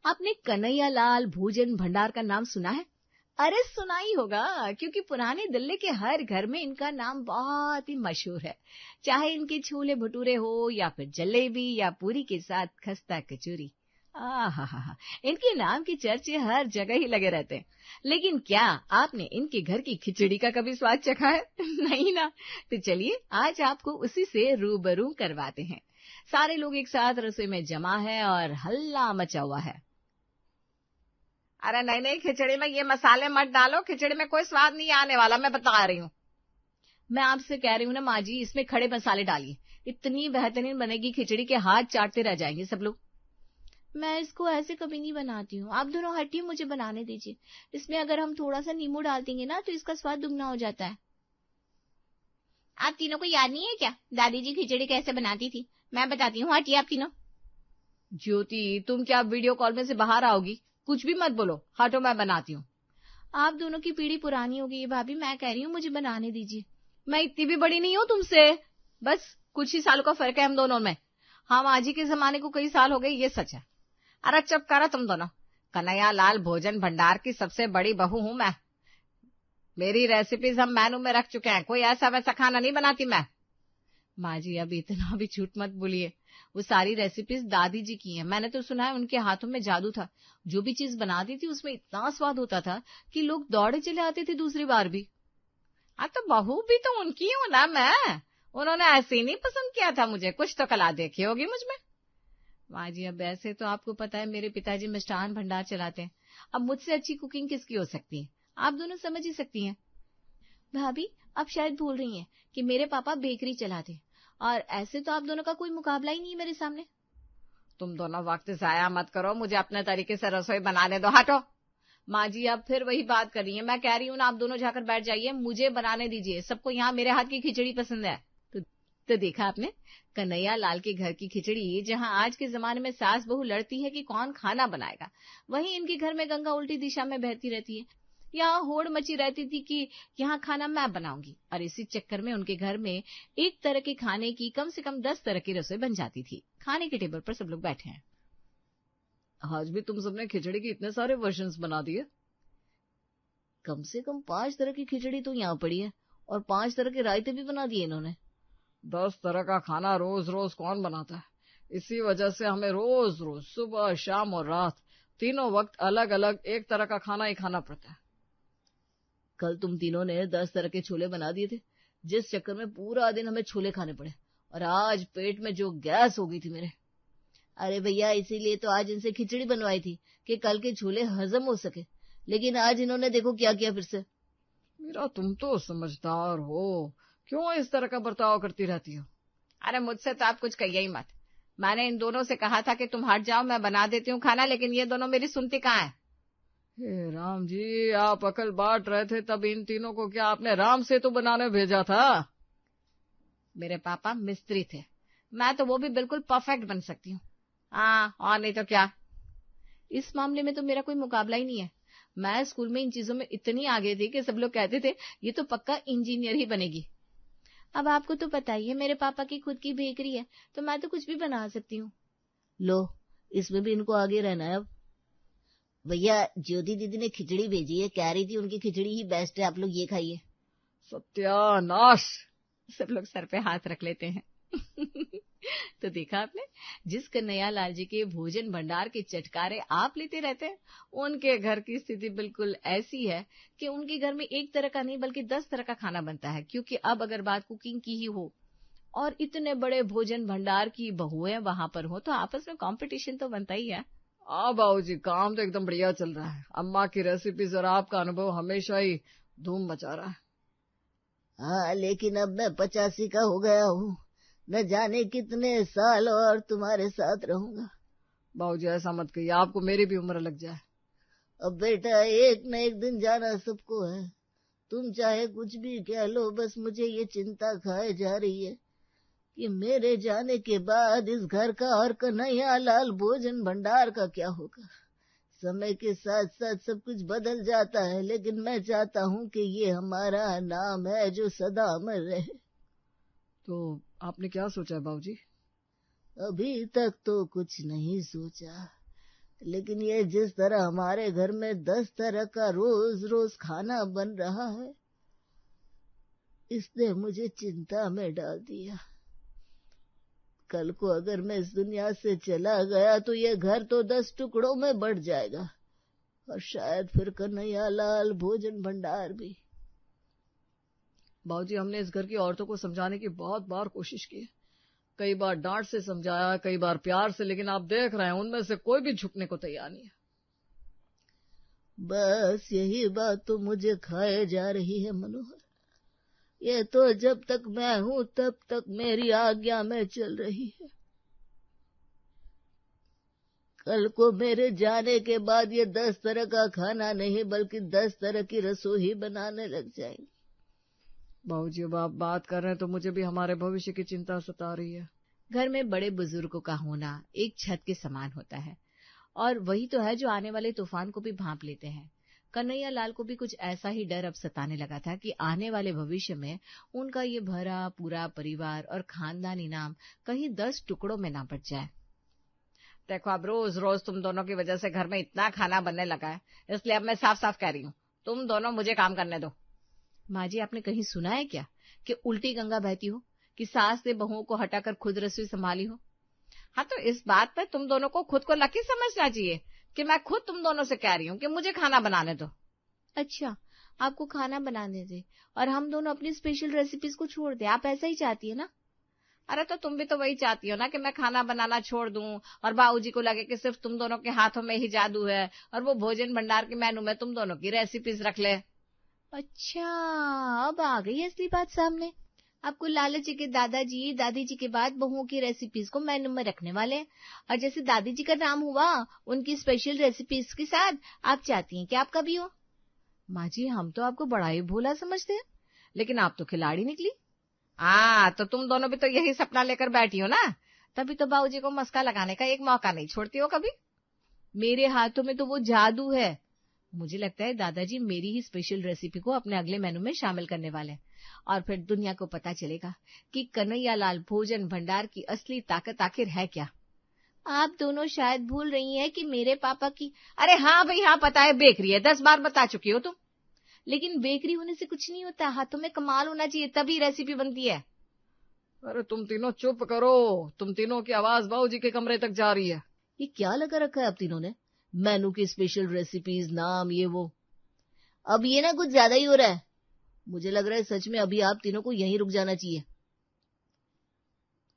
आपने कन्हैयालाल भोजन भंडार का नाम सुना है? अरे सुना ही होगा, क्योंकि पुराने दिल्ली के हर घर में इनका नाम बहुत ही मशहूर है। चाहे इनके छोले भटूरे हो या फिर जलेबी या पूरी के साथ खस्ता कचौरी, आहा, इनके नाम की चर्चे हर जगह ही लगे रहते हैं। लेकिन क्या आपने इनके घर की खिचड़ी का कभी स्वाद चखा है? नहीं ना। तो चलिए आज आपको उसी से रूबरू करवाते हैं। सारे लोग एक साथ रसोई में जमा है और हल्ला मचा हुआ है। अरे नहीं नहीं, खिचड़ी में ये मसाले मत डालो, खिचड़ी में कोई स्वाद नहीं आने वाला, मैं बता रही हूँ। मैं आपसे कह रही हूँ ना माँ जी, इसमें खड़े मसाले डालिए, इतनी बेहतरीन बनेगी खिचड़ी के हाथ चाटते रह जाएंगे सब लोग। मैं इसको ऐसे कभी नहीं बनाती हूँ, आप दोनों हटिए, मुझे बनाने दीजिए। इसमें अगर हम थोड़ा सा नींबू डाल देंगे ना तो इसका स्वाद दुगना हो जाता है। आप तीनों को याद नहीं है क्या दादी जी खिचड़ी कैसे बनाती थी? मैं बताती हूँ, हटिए आप तीनों। ज्योति, तुम क्या वीडियो कॉल में से बाहर आओगी? कुछ भी मत बोलो, हटो, मैं बनाती हूँ। आप दोनों की पीढ़ी पुरानी हो गई है भाभी, मैं कह रही हूँ मुझे बनाने दीजिए। मैं इतनी भी बड़ी नहीं हूँ तुमसे, बस कुछ ही सालों का फर्क है हम दोनों में। हम आज ही के जमाने को कई साल हो गए, ये सच है। अरे चुप करो तुम दोनों। कन्हैयालाल भोजन भंडार की सबसे बड़ी बहू हूं मैं। मेरी रेसिपीज हम मेनू में रख चुके हैं, कोई ऐसा वैसा खाना नहीं बनाती मैं। माँ जी अब इतना भी झूठ मत बोलिए, वो सारी रेसिपीज दादी जी की हैं। मैंने तो सुना है उनके हाथों में जादू था, जो भी चीज बनाती थी उसमें इतना स्वाद होता था कि लोग दौड़े चले आते थे दूसरी बार भी। हाँ तो बहू भी तो उनकी हूं ना मैं, उन्होंने ऐसे ही नहीं पसंद किया था मुझे, कुछ तो कला देखी होगी मुझमें। माँ जी अब ऐसे तो आपको पता है मेरे पिताजी मिष्ठान भंडार चलाते हैं, अब मुझसे अच्छी कुकिंग किसकी हो सकती है, आप दोनों समझ ही सकती हैं। भाभी आप शायद भूल रही हैं कि मेरे पापा बेकरी चलाते हैं, और ऐसे तो आप दोनों का कोई मुकाबला ही नहीं है मेरे सामने। तुम दोनों वक्त जाया मत करो, मुझे अपने तरीके से रसोई बनाने दो, हटो। माँ जी अब फिर वही बात कर रही है, मैं कह रही हूँ ना आप दोनों जाकर बैठ जाइए, मुझे बनाने दीजिए, सबको यहाँ मेरे हाथ की खिचड़ी पसंद है। तो देखा आपने कन्हैया लाल के घर की खिचड़ी, जहाँ आज के जमाने में सास बहू लड़ती है कि कौन खाना बनाएगा, वहीं इनके घर में गंगा उल्टी दिशा में बहती रहती है। यहाँ होड़ मची रहती थी कि यहाँ खाना मैं बनाऊंगी, और इसी चक्कर में उनके घर में एक तरह के खाने की कम से कम 10 तरह की रसोई बन जाती थी। खाने के टेबल पर सब लोग बैठे हैं। आज भी तुम सबने खिचड़ी के इतने सारे वर्जन्स बना दिए? कम से कम 5 तरह की खिचड़ी तो यहाँ पड़ी है, और 5 तरह के रायते भी बना दिए इन्होंने। 10 तरह का खाना रोज रोज कौन बनाता है, इसी वजह से हमें रोज रोज सुबह शाम और रात तीनों वक्त अलग अलग एक तरह का खाना ही खाना पड़ता है। कल तुम तीनों ने 10 तरह के छोले बना दिए थे, जिस चक्कर में पूरा दिन हमें छोले खाने पड़े, और आज पेट में जो गैस हो गई थी मेरे। अरे भैया इसीलिए तो आज इनसे खिचड़ी बनवाई थी कि कल के छोले हजम हो सके, लेकिन आज इन्होंने देखो क्या किया फिर से। मेरा तुम तो समझदार हो, क्यों इस तरह का बर्ताव करती रहती हो? अरे मुझसे तो आप कुछ कहिए ही मत, मैंने इन दोनों से कहा था कि तुम हट जाओ, मैं बना देती हूँ खाना, लेकिन ये दोनों मेरी सुनती कहाँ है। हे राम जी, आप अकल बांट रहे थे तब इन तीनों को क्या आपने राम सेतु बनाने भेजा था? मेरे पापा मिस्त्री थे, मैं तो वो भी बिल्कुल परफेक्ट बन सकती हूँ। हाँ और नहीं तो क्या, इस मामले में तो मेरा कोई मुकाबला ही नहीं है। मैं स्कूल में इन चीजों में इतनी आगे थी कि सब लोग कहते थे ये तो पक्का इंजीनियर ही बनेगी। अब आपको तो पता ही है मेरे पापा की खुद की बेकरी है, तो मैं तो कुछ भी बना सकती हूँ। लो इसमें भी इनको आगे रहना है अब। भैया ज्योति दीदी ने खिचड़ी भेजी है, कह रही थी उनकी खिचड़ी ही बेस्ट है, आप लोग ये खाइए। सत्यानाश, सब लोग सर पे हाथ रख लेते हैं। तो देखा आपने, जिस कन्हैया लाल जी के भोजन भंडार के चटकारे आप लेते रहते हैं, उनके घर की स्थिति बिल्कुल ऐसी है कि उनके घर में एक तरह का नहीं बल्कि 10 तरह का खाना बनता है। क्योंकि अब अगर बात कुकिंग की ही हो और इतने बड़े भोजन भंडार की बहुएं वहां पर हो, तो आपस में कंपटीशन तो बनता ही है। बाबूजी काम तो एकदम बढ़िया चल रहा है, अम्मा की रेसिपीज और आपका अनुभव हमेशा ही धूम मचा रहा है। हाँ लेकिन अब मैं 85 का हो गया हूँ, न जाने कितने साल और तुम्हारे साथ रहूंगा। बाबूजी ऐसा मत कहिए, आपको मेरी भी उम्र लग जाए। अब बेटा एक न एक दिन जाना सबको है, तुम चाहे कुछ भी कह लो, बस मुझे ये चिंता खाए जा रही है कि मेरे जाने के बाद इस घर का और कन्हैया लाल भोजन भंडार का क्या होगा। समय के साथ साथ सब कुछ बदल जाता है, लेकिन मैं चाहता हूँ कि ये हमारा नाम है जो सदा अमर रहे। तो आपने क्या सोचा है बाबूजी? अभी तक तो कुछ नहीं सोचा, लेकिन ये जिस तरह हमारे घर में 10 तरह का रोज रोज खाना बन रहा है, इसने मुझे चिंता में डाल दिया। कल को अगर मैं इस दुनिया से चला गया तो ये घर तो 10 टुकड़ों में बढ़ जाएगा, और शायद फिर कन्हैयालाल भोजन भंडार भी। बाबूजी, हमने इस घर की औरतों को समझाने की बहुत बार कोशिश की है, कई बार डांट से समझाया, कई बार प्यार से, लेकिन आप देख रहे हैं उनमें से कोई भी झुकने को तैयार नहीं है। बस यही बात तो मुझे खाए जा रही है मनोहर। ये तो जब तक मैं हूं तब तक मेरी आज्ञा में चल रही है। कल को मेरे जाने के बाद ये 10 तरह का खाना नहीं बल्कि 10 तरह की रसोई बनाने लग जाएंगे। बाबूजी, अब आप बात कर रहे हैं तो मुझे भी हमारे भविष्य की चिंता सता रही है। घर में बड़े बुजुर्गों का होना एक छत के समान होता है, और वही तो है जो आने वाले तूफान को भी भांप लेते हैं। कन्हैयालाल को भी कुछ ऐसा ही डर अब सताने लगा था कि आने वाले भविष्य में उनका ये भरा पूरा परिवार और खानदानी नाम कहीं 10 टुकड़ों में ना बट जाए। देखो, अब रोज रोज तुम दोनों की वजह से घर में इतना खाना बनने लगा है, इसलिए अब मैं साफ साफ कह रही हूँ, तुम दोनों मुझे काम करने दो। माँ जी, आपने कहीं सुना है क्या कि उल्टी गंगा बहती हो, कि सास ने बहुओं को हटाकर खुद रसोई संभाली हो? हाँ, तो इस बात पे तुम दोनों को खुद को लकी समझना चाहिए कि मैं खुद तुम दोनों से कह रही हूँ कि मुझे खाना बनाने दो। अच्छा, आपको खाना बनाने दे और हम दोनों अपनी स्पेशल रेसिपीज को छोड़ दे, आप ऐसा ही चाहती है ना? अरे तो तुम भी तो वही चाहती हो ना कि मैं खाना बनाना छोड़ दूं और बाबूजी को लगे कि सिर्फ तुम दोनों के हाथों में ही जादू है और वो भोजन भंडार के मेनू में तुम दोनों की रेसिपीज रख ले। अच्छा, अब आ गई असली बात सामने। आपको लालच है कि दादाजी दादी जी के बाद बहुओं की रेसिपीज को मेनू में रखने वाले हैं, और जैसे दादी जी का नाम हुआ उनकी स्पेशल रेसिपीज के साथ आप चाहती हैं कि आपका भी हो। माँ जी, हम तो आपको बड़ा ही भोला समझते हैं, लेकिन आप तो खिलाड़ी निकली। तो तुम दोनों भी तो यही सपना लेकर बैठी हो ना, तभी तो बाबूजी को मस्का लगाने का एक मौका नहीं छोड़ती हो कभी। मेरे हाथों में तो वो जादू है। मुझे लगता है दादाजी मेरी ही स्पेशल रेसिपी को अपने अगले मेनू में शामिल करने वाले हैं, और फिर दुनिया को पता चलेगा कि कन्हैयालाल भोजन भंडार की असली ताकत आखिर है क्या। आप दोनों शायद भूल रही हैं कि मेरे पापा की। अरे हाँ भाई हाँ, पता है, बेकरी है, 10 बार बता चुकी हो तुम। लेकिन बेकरी होने से कुछ नहीं होता, हाथों में कमाल होना चाहिए, तभी रेसिपी बनती है। अरे तुम तीनों चुप करो, तुम तीनों की आवाज बाबूजी के कमरे तक जा रही है। ये क्या लगा रखा है आप तीनों ने? मेनू की स्पेशल रेसिपीज, नाम, ये वो। अब ये ना कुछ ज्यादा ही हो रहा है। मुझे लग रहा है सच में अभी आप तीनों को यहीं रुक जाना चाहिए।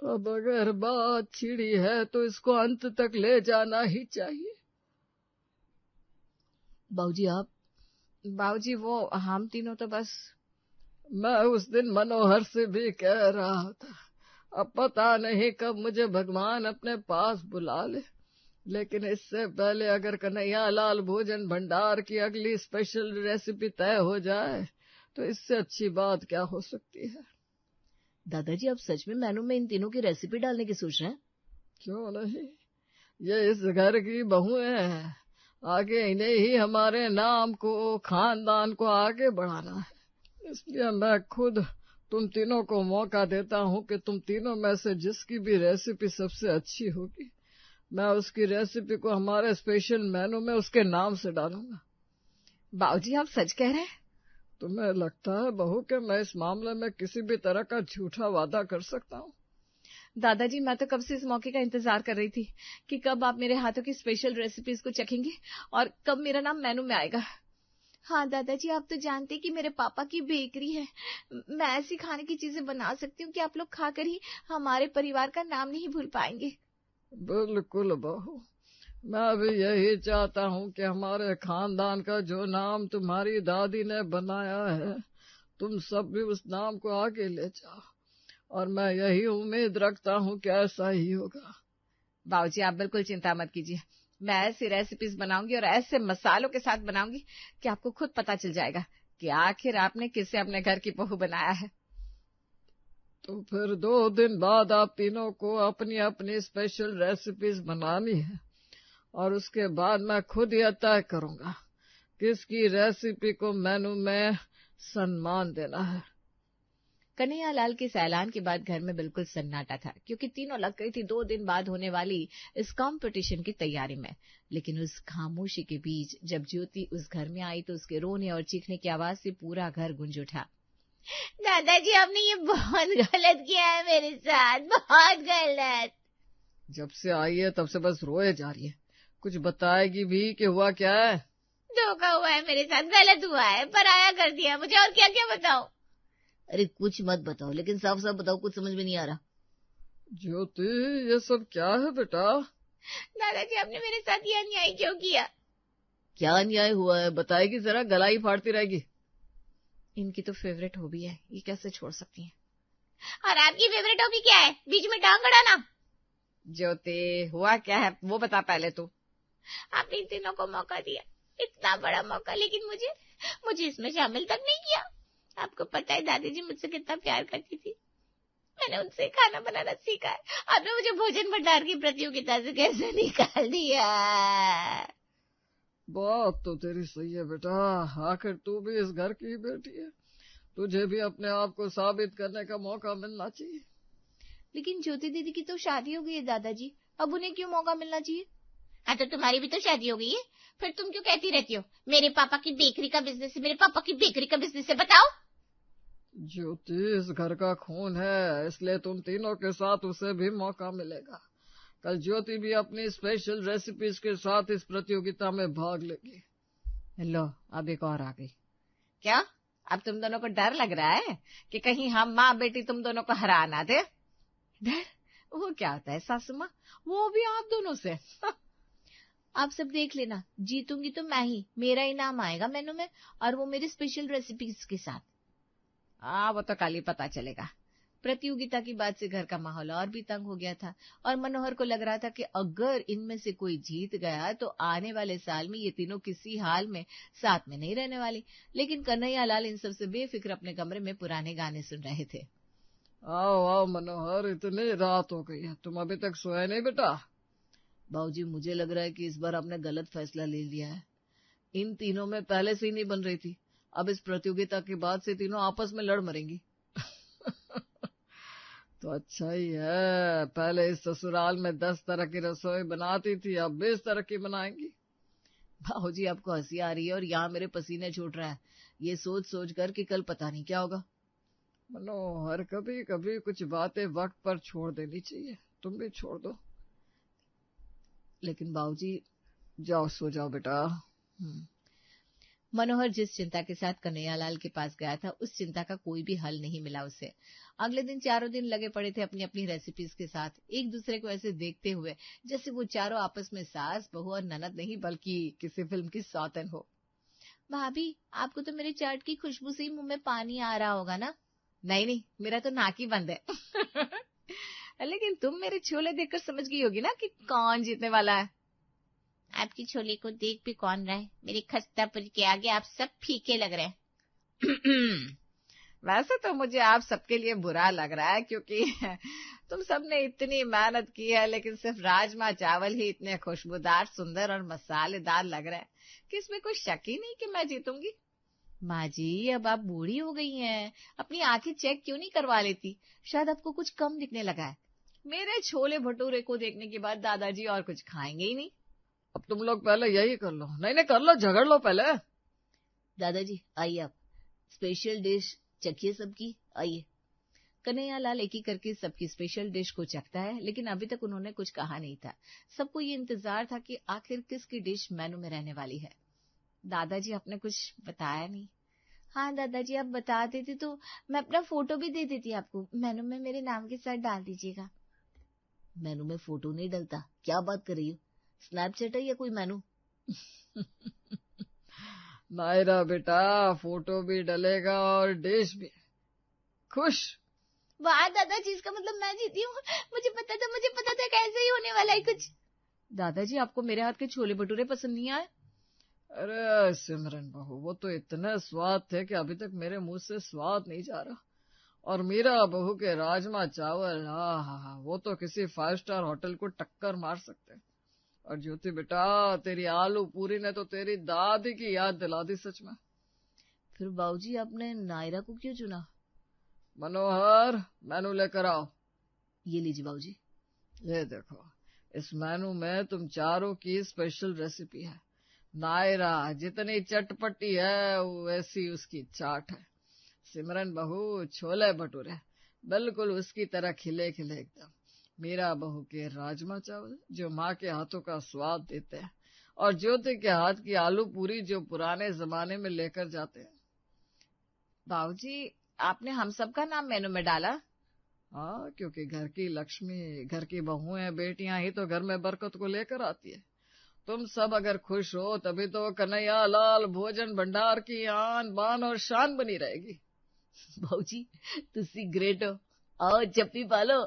अब अगर बात छिड़ी है तो इसको अंत तक ले जाना ही चाहिए। बाबूजी आप? बाबूजी, वो हम तीनों तो बस। मैं उस दिन मनोहर से भी कह रहा था, अब पता नहीं कब मुझे भगवान अपने पास बुला ले, लेकिन इससे पहले अगर कन्हैयालाल भोजन भंडार की अगली स्पेशल रेसिपी तय हो जाए तो इससे अच्छी बात क्या हो सकती है। दादाजी, आप सच में मेनू में इन तीनों की रेसिपी डालने की सोच रहे हैं? क्यों नहीं, ये इस घर की बहुएं हैं, आगे इन्हें ही हमारे नाम को, खानदान को आगे बढ़ाना है। इसलिए मैं खुद तुम तीनों को मौका देता हूँ कि तुम तीनों में से जिसकी भी रेसिपी सबसे अच्छी होगी, मैं उसकी रेसिपी को हमारे स्पेशल मेनू में उसके नाम से डालूंगा। बाबूजी, आप सच कह रहे हैं? तुम्हें लगता है बहू कि मैं इस मामले में किसी भी तरह का झूठा वादा कर सकता हूँ? दादाजी, मैं तो कब से इस मौके का इंतजार कर रही थी कि कब आप मेरे हाथों की स्पेशल रेसिपीज को चखेंगे और कब मेरा नाम मेनू में आएगा। हाँ दादाजी, आप तो जानते कि मेरे पापा की बेकरी है। मैं ऐसी खाने की चीजें बना सकती हूँ कि आप लोग खाकर ही हमारे परिवार का नाम नहीं भूल पाएंगे। बिल्कुल बहू, मैं भी यही चाहता हूँ कि हमारे खानदान का जो नाम तुम्हारी दादी ने बनाया है, तुम सब भी उस नाम को आगे ले जाओ, और मैं यही उम्मीद रखता हूँ कि ऐसा ही होगा। बाबूजी, आप बिल्कुल चिंता मत कीजिए, मैं ऐसी रेसिपीज बनाऊंगी और ऐसे मसालों के साथ बनाऊंगी कि आपको खुद पता चल जाएगा कि आखिर आपने किसे अपने घर की बहू बनाया है। तो फिर 2 दिन बाद आप तीनों को अपनी अपनी स्पेशल रेसिपीज बनानी है, और उसके बाद मैं खुद यह तय करूंगा किसकी रेसिपी को मेनू में सम्मान देना है। कन्हैयालाल के इस ऐलान के बाद घर में बिल्कुल सन्नाटा था, क्योंकि तीनों लग गई थी 2 दिन बाद होने वाली इस कंपटीशन की तैयारी में। लेकिन उस खामोशी के बीच जब ज्योति उस घर में आई तो उसके रोने और चीखने की आवाज से पूरा घर गूंज उठा। दादाजी, आपने ये बहुत गलत किया है मेरे साथ, बहुत गलत। जब से आई है तब से बस रोए जा रही है। कुछ बताएगी भी कि हुआ क्या है? धोखा हुआ है मेरे साथ, गलत हुआ है, पराया कर दिया मुझे, और क्या क्या बताओ? अरे कुछ मत बताओ, लेकिन साफ साफ बताओ, कुछ समझ में नहीं आ रहा। ज्योति, ये सब क्या है बेटा? दादाजी, आपने मेरे साथ ये अन्याय क्यों किया? क्या अन्याय हुआ है बताएगी जरा, गला ही फाड़ती रहेगी। इनकी तो फेवरेट हॉबी है, ये कैसे छोड़ सकती है। और आपकी फेवरेट हॉबी क्या है? बीच में टांग अड़ाना। ज्योति, हुआ क्या है वो बता पहले तू। आपने इन तीनों को मौका दिया, इतना बड़ा मौका, लेकिन मुझे इसमें शामिल तक नहीं किया। आपको पता है दादी जी मुझसे कितना प्यार करती थी, मैंने उनसे खाना बनाना सीखा है, आपने मुझे भोजन भंडार की प्रतियोगिता से कैसे निकाल दिया? बात तो तेरी सही है बेटा, आखिर तू भी इस घर की बेटी है, तुझे भी अपने आप को साबित करने का मौका मिलना चाहिए। लेकिन ज्योति दीदी की तो शादी हो गई है दादाजी, अब उन्हें क्यों मौका मिलना चाहिए? हाँ, तो तुम्हारी भी तो शादी हो गई है, फिर तुम क्यों कहती रहती हो मेरे पापा की बेकरी का बिजनेस है, मेरे पापा की बेकरी का बिजनेस है? बताओ। ज्योति इस घर का खून है, इसलिए तुम तीनों के साथ उसे भी मौका मिलेगा। कल ज्योति भी अपनी स्पेशल रेसिपीज के साथ इस प्रतियोगिता में भाग लेगी। लो, अब एक और आ गई। क्या अब तुम दोनों को डर लग रहा है कि कहीं हम माँ बेटी तुम दोनों को हरा ना दे? डर? वो क्या होता है सासू माँ, वो भी आप दोनों से। आप सब देख लेना, जीतूंगी तो मैं ही, मेरा इनाम आएगा मेनू में, और वो मेरी स्पेशल रेसिपीज के साथ। वो तो कल ही पता चलेगा। प्रतियोगिता की बात से घर का माहौल और भी तंग हो गया था, और मनोहर को लग रहा था कि अगर इनमें से कोई जीत गया तो आने वाले साल में ये तीनों किसी हाल में साथ में नहीं रहने वाली। लेकिन कन्हैयालाल इन सबसे बेफिक्र अपने कमरे में पुराने गाने सुन रहे थे। आओ आओ मनोहर, इतनी रात हो गई है, तुम अभी तक सोए नहीं बेटा? बाबूजी, मुझे लग रहा है कि इस बार आपने गलत फैसला ले लिया है। इन तीनों में पहले से ही नहीं बन रही थी, अब इस प्रतियोगिता के बाद से तीनों आपस में लड़ मरेंगी। तो अच्छा ही है, पहले इस ससुराल में 10 तरह की रसोई बनाती थी, अब 20 तरह की बनाएंगी। बाबूजी, आपको हंसी आ रही है और यहाँ मेरे पसीने छूट रहा है, ये सोच सोच कर कि कल पता नहीं क्या होगा। मनोहर, कभी कभी कुछ बातें वक्त पर छोड़ देनी चाहिए, तुम भी छोड़ दो। लेकिन बाबूजी, जाओ सो जाओ बेटा। मनोहर जिस चिंता के साथ कन्हैयालाल के पास गया था, उस चिंता का कोई भी हल नहीं मिला उसे। अगले दिन चारों दिन लगे पड़े थे अपनी अपनी रेसिपीज के साथ, एक दूसरे को ऐसे देखते हुए जैसे वो चारों आपस में सास बहू और ननद नहीं बल्कि किसी फिल्म की सौतन हो। भाभी, आपको तो मेरे चाट की खुशबू से ही मुंह में पानी आ रहा होगा ना? नहीं, मेरा तो नाक ही बंद है। लेकिन तुम मेरे छोले देखकर समझ गई होगी ना कि कौन जीतने वाला है। आपकी छोले को देख भी कौन रहा है, मेरे खस्तापुर के आगे आप सब फीके लग रहे हैं। वैसे तो मुझे आप सबके लिए बुरा लग रहा है, क्योंकि तुम सबने इतनी मेहनत की है, लेकिन सिर्फ राजमा चावल ही इतने खुशबूदार, सुंदर और मसालेदार लग रहे हैं कि इसमें कोई शक ही नहीं कि मैं जीतूंगी। माँ जी, अब आप बूढ़ी हो गई हैं, अपनी आंखें चेक क्यों नहीं करवा लेती? शायद आपको कुछ कम दिखने लगा है। मेरे छोले भटूरे को देखने के बाद दादाजी और कुछ खाएंगे ही नहीं। अब तुम लोग पहले यही कर लो। नहीं कर लो, झगड़ लो पहले। दादाजी आइए, आप स्पेशल डिश चखिए सबकी, आइए। कन्हैयालाल एक ही करके सबकी स्पेशल डिश को चखता है, लेकिन अभी तक उन्होंने कुछ कहा नहीं था। सबको ये इंतजार था कि आखिर किसकी डिश मेनू में रहने वाली है। दादाजी, आपने कुछ बताया नहीं। हाँ दादाजी, आप बता देते तो मैं अपना फोटो भी दे देती आपको, मेनू में मेरे नाम के साथ डाल दीजिएगा। मेनू में फोटो नहीं डलता, क्या बात कर रही हो? स्नैपचैट है या कोई मेनू? नायरा बेटा, फोटो भी डलेगा और डिश भी। खुश? वाह दादाजी, इसका मतलब मैं जीती हूँ। मुझे पता था कैसे ही होने वाला है कुछ। दादाजी, आपको मेरे हाथ के छोले भटूरे पसंद नहीं आए? अरे सिमरन बहू, वो तो इतने स्वाद थे कि अभी तक मेरे मुंह से स्वाद नहीं जा रहा। और मीरा बहू के राजमा चावल, हाँ, वो तो किसी 5 स्टार होटल को टक्कर मार सकते। और ज्योति बेटा, तेरी आलू पूरी ने तो तेरी दादी की याद दिला दी सच में। फिर बाबूजी, आपने नायरा को क्यों चुना? मनोहर, मेनू लेकर आओ। ये लीजिए बाबूजी। ये देखो, इस मेनू में तुम चारों की स्पेशल रेसिपी है। नायरा जितनी चटपटी है वैसी उसकी चाट है। सिमरन बहू छोले भटूरे बिल्कुल उसकी तरह खिले खिले एकदम। मीरा बहू के राजमा चावल जो माँ के हाथों का स्वाद देते हैं, और ज्योति के हाथ की आलू पूरी जो पुराने जमाने में लेकर जाते हैं। बाबूजी, आपने हम सब का नाम मेनू में डाला? हाँ, क्योंकि घर की लक्ष्मी, घर की बहुएं, बेटियां ही तो घर में बरकत को लेकर आती है। तुम सब अगर खुश हो तभी तो कन्हैया लाल भोजन भंडार की आन बान और शान बनी रहेगी। बाबूजी, तुसी ग्रेट हो। आओ चप्पी पालो।